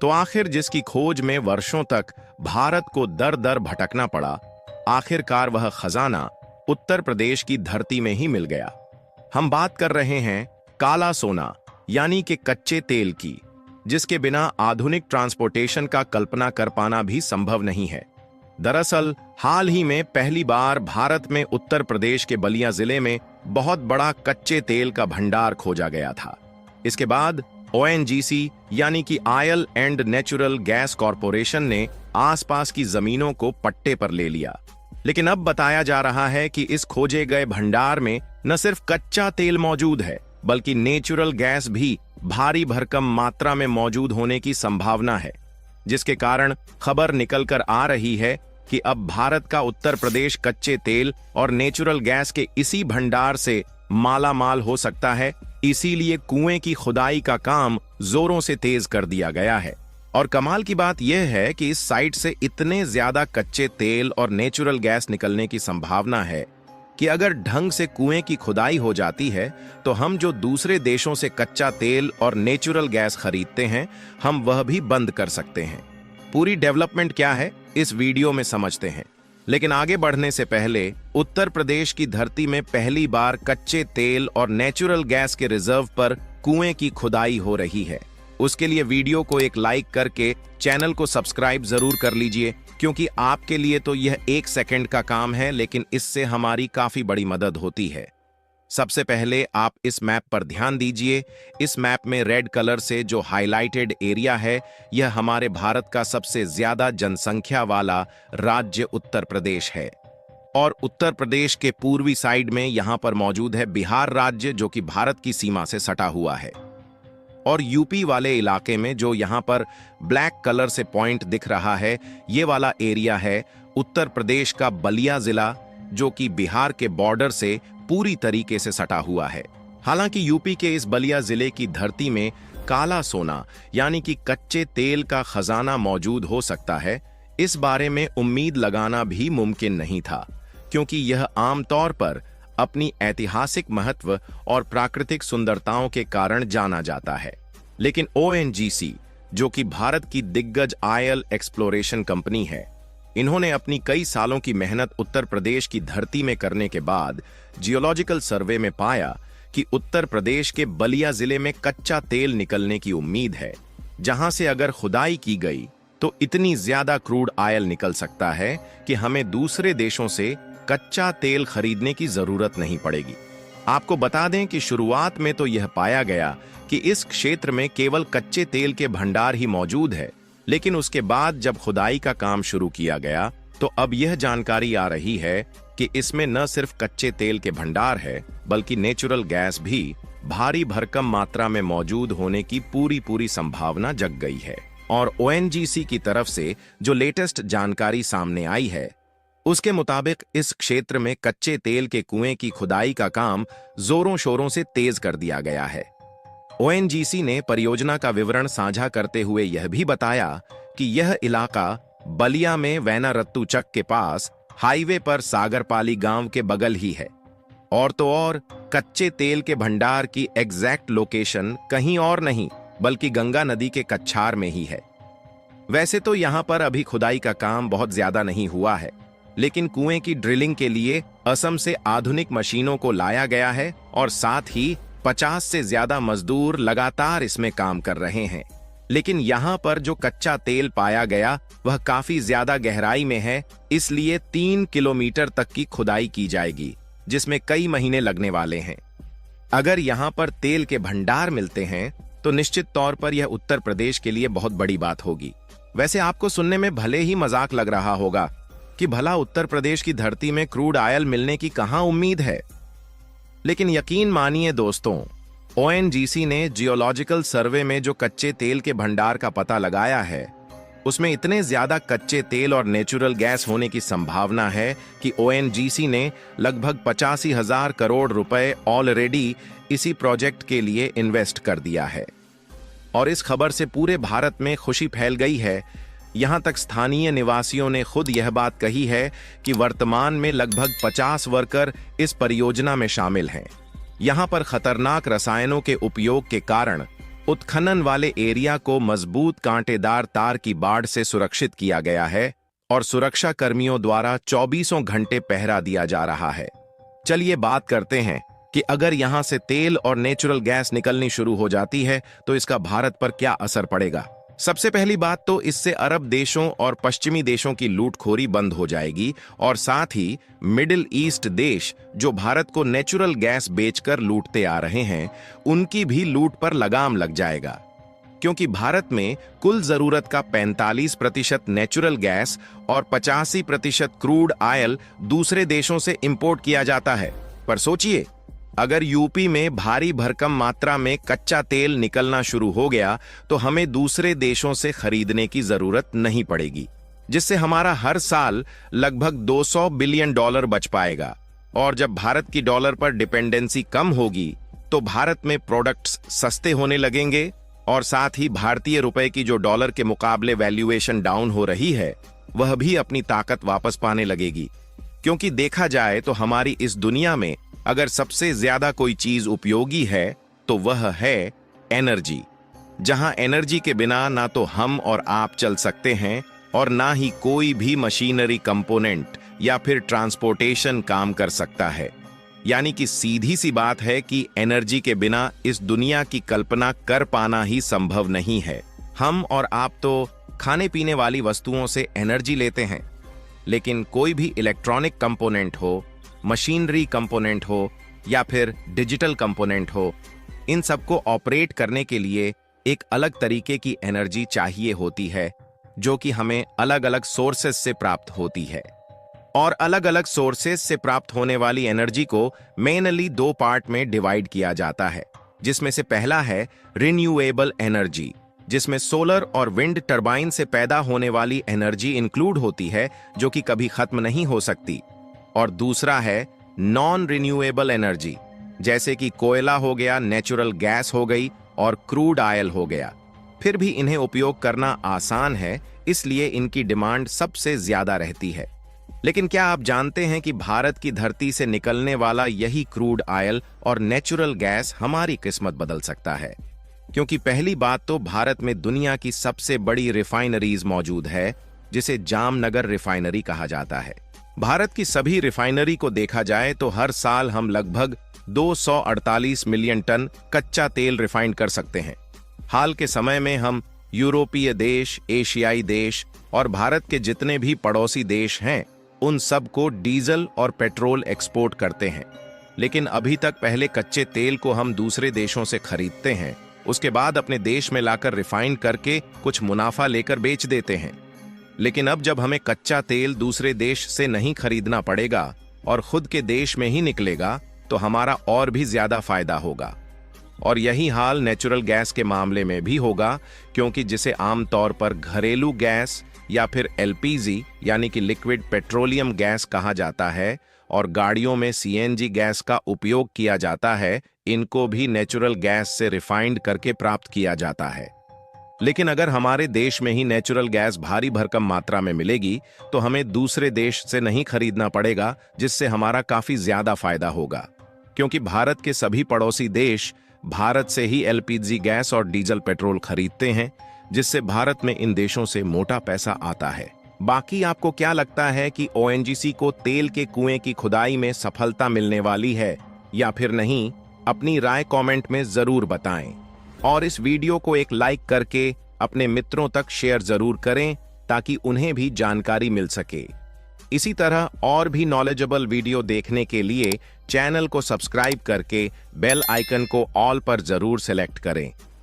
तो आखिर जिसकी खोज में वर्षों तक भारत को दर दर भटकना पड़ा, आखिरकार वह खजाना उत्तर प्रदेश की धरती में ही मिल गया। हम बात कर रहे हैं काला सोना यानी कि कच्चे तेल की, जिसके बिना आधुनिक ट्रांसपोर्टेशन का कल्पना कर पाना भी संभव नहीं है। दरअसल हाल ही में पहली बार भारत में उत्तर प्रदेश के बलिया जिले में बहुत बड़ा कच्चे तेल का भंडार खोजा गया था। इसके बाद ओएनजीसी यानी कि oil and natural gas corporation ने आसपास की जमीनों को पट्टे पर ले लिया। लेकिन अब बताया जा रहा है कि इस खोजे गए भंडार में न सिर्फ कच्चा तेल मौजूद है, बल्कि नेचुरल गैस भी भारी भरकम मात्रा में मौजूद होने की संभावना है, जिसके कारण खबर निकलकर आ रही है कि अब भारत का उत्तर प्रदेश कच्चे तेल और नेचुरल गैस के इसी भंडार से माला माल हो सकता है। इसीलिए कुएं की खुदाई का काम जोरों से तेज कर दिया गया है। और कमाल की बात यह है कि इस साइट से इतने ज्यादा कच्चे तेल और नेचुरल गैस निकलने की संभावना है कि अगर ढंग से कुएं की खुदाई हो जाती है तो हम जो दूसरे देशों से कच्चा तेल और नेचुरल गैस खरीदते हैं, हम वह भी बंद कर सकते हैं। पूरी डेवलपमेंट क्या है इस वीडियो में समझते हैं, लेकिन आगे बढ़ने से पहले उत्तर प्रदेश की धरती में पहली बार कच्चे तेल और नेचुरल गैस के रिजर्व पर कुएं की खुदाई हो रही है। उसके लिए वीडियो को एक लाइक करके चैनल को सब्सक्राइब जरूर कर लीजिए, क्योंकि आपके लिए तो यह 1 सेकंड का काम है, लेकिन इससे हमारी काफी बड़ी मदद होती है। सबसे पहले आप इस मैप पर ध्यान दीजिए। इस मैप में रेड कलर से जो हाईलाइटेड एरिया है, यह हमारे भारत का सबसे ज्यादा जनसंख्या वाला राज्य उत्तर प्रदेश है। और उत्तर प्रदेश के पूर्वी साइड में यहां पर मौजूद है बिहार राज्य, जो कि भारत की सीमा से सटा हुआ है। और यूपी वाले इलाके में जो यहां पर ब्लैक कलर से पॉइंट दिख रहा है, ये वाला एरिया है उत्तर प्रदेश का बलिया जिला, जो कि बिहार के बॉर्डर से पूरी तरीके से सटा हुआ है। हालांकि यूपी के इस बलिया जिले की धरती में काला सोना यानी कि कच्चे तेल का खजाना मौजूद हो सकता है, इस बारे में उम्मीद लगाना भी मुमकिन नहीं था, क्योंकि यह आमतौर पर अपनी ऐतिहासिक महत्व और प्राकृतिक सुंदरताओं के कारण जाना जाता है। लेकिन ओएनजीसी, जो कि भारत की दिग्गज ऑयल एक्सप्लोरेशन कंपनी है, इन्होंने अपनी कई सालों की मेहनत उत्तर प्रदेश की धरती में करने के बाद जियोलॉजिकल सर्वे में पाया कि उत्तर प्रदेश के बलिया जिले में कच्चा तेल निकलने की उम्मीद है, जहां से अगर खुदाई की गई तो इतनी ज्यादा क्रूड ऑयल निकल सकता है कि हमें दूसरे देशों से कच्चा तेल खरीदने की जरूरत नहीं पड़ेगी। आपको बता दें कि शुरुआत में तो यह पाया गया कि इस क्षेत्र में केवल कच्चे तेल के भंडार ही मौजूद है, लेकिन उसके बाद जब खुदाई का काम शुरू किया गया तो अब यह जानकारी आ रही है कि इसमें न सिर्फ कच्चे तेल के भंडार है, बल्कि नेचुरल गैस भी भारी भरकम मात्रा में मौजूद होने की पूरी संभावना जग गई है। और ओएनजीसी की तरफ से जो लेटेस्ट जानकारी सामने आई है, उसके मुताबिक इस क्षेत्र में कच्चे तेल के कुएं की खुदाई का काम जोरों शोरों से तेज कर दिया गया है। ओएनजीसी ने परियोजना का विवरण साझा करते हुए यह भी बताया कि यह इलाका बलिया में वैनारत्तू चक के पास हाईवे पर सागरपाली गांव के बगल ही है। और तो और कच्चे तेल के भंडार की एग्जैक्ट लोकेशन कहीं और नहीं, बल्कि गंगा नदी के कच्छार में ही है। वैसे तो यहां पर अभी खुदाई का काम बहुत ज्यादा नहीं हुआ है, लेकिन कुएं की ड्रिलिंग के लिए असम से आधुनिक मशीनों को लाया गया है और साथ ही 50 से ज्यादा मजदूर लगातार इसमें काम कर रहे हैं। लेकिन यहाँ पर जो कच्चा तेल पाया गया वह काफी ज्यादा गहराई में है, इसलिए 3 किलोमीटर तक की खुदाई की जाएगी, जिसमें कई महीने लगने वाले हैं। अगर यहाँ पर तेल के भंडार मिलते हैं तो निश्चित तौर पर यह उत्तर प्रदेश के लिए बहुत बड़ी बात होगी। वैसे आपको सुनने में भले ही मजाक लग रहा होगा कि भला उत्तर प्रदेश की धरती में क्रूड ऑयल मिलने की कहां उम्मीद है, लेकिन यकीन मानिए दोस्तों, ओएनजीसी ने जियोलॉजिकल सर्वे में जो कच्चे तेल के भंडार का पता लगाया है, उसमें इतने ज्यादा कच्चे तेल और नेचुरल गैस होने की संभावना है कि ओएनजीसी ने लगभग 85,000 करोड़ रुपए ऑलरेडी इसी प्रोजेक्ट के लिए इन्वेस्ट कर दिया है। और इस खबर से पूरे भारत में खुशी फैल गई है। यहां तक स्थानीय निवासियों ने खुद यह बात कही है कि वर्तमान में लगभग 50 वर्कर इस परियोजना में शामिल हैं। यहां पर खतरनाक रसायनों के उपयोग के कारण उत्खनन वाले एरिया को मजबूत कांटेदार तार की बाड़ से सुरक्षित किया गया है और सुरक्षा कर्मियों द्वारा 24 घंटे पहरा दिया जा रहा है। चलिए बात करते हैं कि अगर यहां से तेल और नेचुरल गैस निकलनी शुरू हो जाती है तो इसका भारत पर क्या असर पड़ेगा। सबसे पहली बात तो इससे अरब देशों और पश्चिमी देशों की लूटखोरी बंद हो जाएगी और साथ ही मिडिल ईस्ट देश जो भारत को नेचुरल गैस बेचकर लूटते आ रहे हैं उनकी भी लूट पर लगाम लग जाएगा, क्योंकि भारत में कुल जरूरत का 45% नेचुरल गैस और 85% क्रूड ऑयल दूसरे देशों से इंपोर्ट किया जाता है। पर सोचिए, अगर यूपी में भारी भरकम मात्रा में कच्चा तेल निकलना शुरू हो गया तो हमें दूसरे देशों से खरीदने की जरूरत नहीं पड़ेगी, जिससे हमारा हर साल लगभग $200 बिलियन बच पाएगा। और जब भारत की डॉलर पर डिपेंडेंसी कम होगी तो भारत में प्रोडक्ट्स सस्ते होने लगेंगे और साथ ही भारतीय रुपए की जो डॉलर के मुकाबले वैल्यूएशन डाउन हो रही है वह भी अपनी ताकत वापस पाने लगेगी। क्योंकि देखा जाए तो हमारी इस दुनिया में अगर सबसे ज्यादा कोई चीज उपयोगी है तो वह है एनर्जी, जहां एनर्जी के बिना ना तो हम और आप चल सकते हैं और ना ही कोई भी मशीनरी कंपोनेंट या फिर ट्रांसपोर्टेशन काम कर सकता है। यानी कि सीधी सी बात है कि एनर्जी के बिना इस दुनिया की कल्पना कर पाना ही संभव नहीं है। हम और आप तो खाने पीने वाली वस्तुओं से एनर्जी लेते हैं, लेकिन कोई भी इलेक्ट्रॉनिक कंपोनेंट हो, मशीनरी कंपोनेंट हो या फिर डिजिटल कंपोनेंट हो, इन सबको ऑपरेट करने के लिए एक अलग तरीके की एनर्जी चाहिए होती है जो कि हमें अलग अलग सोर्सेस से प्राप्त होती है। और अलग अलग सोर्सेस से प्राप्त होने वाली एनर्जी को मेनली 2 पार्ट में डिवाइड किया जाता है, जिसमें से पहला है रिन्यूएबल एनर्जी, जिसमें सोलर और विंड टरबाइन से पैदा होने वाली एनर्जी इंक्लूड होती है जो कि कभी खत्म नहीं हो सकती। और दूसरा है नॉन रिन्यूएबल एनर्जी, जैसे कि कोयला हो गया, नेचुरल गैस हो गई और क्रूड ऑयल हो गया। फिर भी इन्हें उपयोग करना आसान है, इसलिए इनकी डिमांड सबसे ज्यादा रहती है। लेकिन क्या आप जानते हैं कि भारत की धरती से निकलने वाला यही क्रूड ऑयल और नेचुरल गैस हमारी किस्मत बदल सकता है। क्योंकि पहली बात तो भारत में दुनिया की सबसे बड़ी रिफाइनरीज मौजूद है, जिसे जामनगर रिफाइनरी कहा जाता है। भारत की सभी रिफाइनरी को देखा जाए तो हर साल हम लगभग 248 मिलियन टन कच्चा तेल रिफाइन कर सकते हैं। हाल के समय में हम यूरोपीय देश, एशियाई देश और भारत के जितने भी पड़ोसी देश हैं उन सब को डीजल और पेट्रोल एक्सपोर्ट करते हैं। लेकिन अभी तक पहले कच्चे तेल को हम दूसरे देशों से खरीदते हैं, उसके बाद अपने देश में लाकर रिफाइन करके कुछ मुनाफा लेकर बेच देते हैं। लेकिन अब जब हमें कच्चा तेल दूसरे देश से नहीं खरीदना पड़ेगा और खुद के देश में ही निकलेगा तो हमारा और भी ज्यादा फायदा होगा। और यही हाल नेचुरल गैस के मामले में भी होगा, क्योंकि जिसे आमतौर पर घरेलू गैस या फिर एलपीजी यानी कि लिक्विड पेट्रोलियम गैस कहा जाता है और गाड़ियों में सीएनजी गैस का उपयोग किया जाता है, इनको भी नेचुरल गैस से रिफाइंड करके प्राप्त किया जाता है। लेकिन अगर हमारे देश में ही नेचुरल गैस भारी भरकम मात्रा में मिलेगी तो हमें दूसरे देश से नहीं खरीदना पड़ेगा, जिससे हमारा काफी ज्यादा फायदा होगा। क्योंकि भारत के सभी पड़ोसी देश भारत से ही एलपीजी गैस और डीजल पेट्रोल खरीदते हैं, जिससे भारत में इन देशों से मोटा पैसा आता है। बाकी आपको क्या लगता है कि ओएनजीसी को तेल के कुएं की खुदाई में सफलता मिलने वाली है या फिर नहीं? अपनी राय कमेंट में जरूर बताएं और इस वीडियो को एक लाइक करके अपने मित्रों तक शेयर जरूर करें ताकि उन्हें भी जानकारी मिल सके। इसी तरह और भी नॉलेजेबल वीडियो देखने के लिए चैनल को सब्सक्राइब करके बेल आइकन को ऑल पर जरूर सेलेक्ट करें।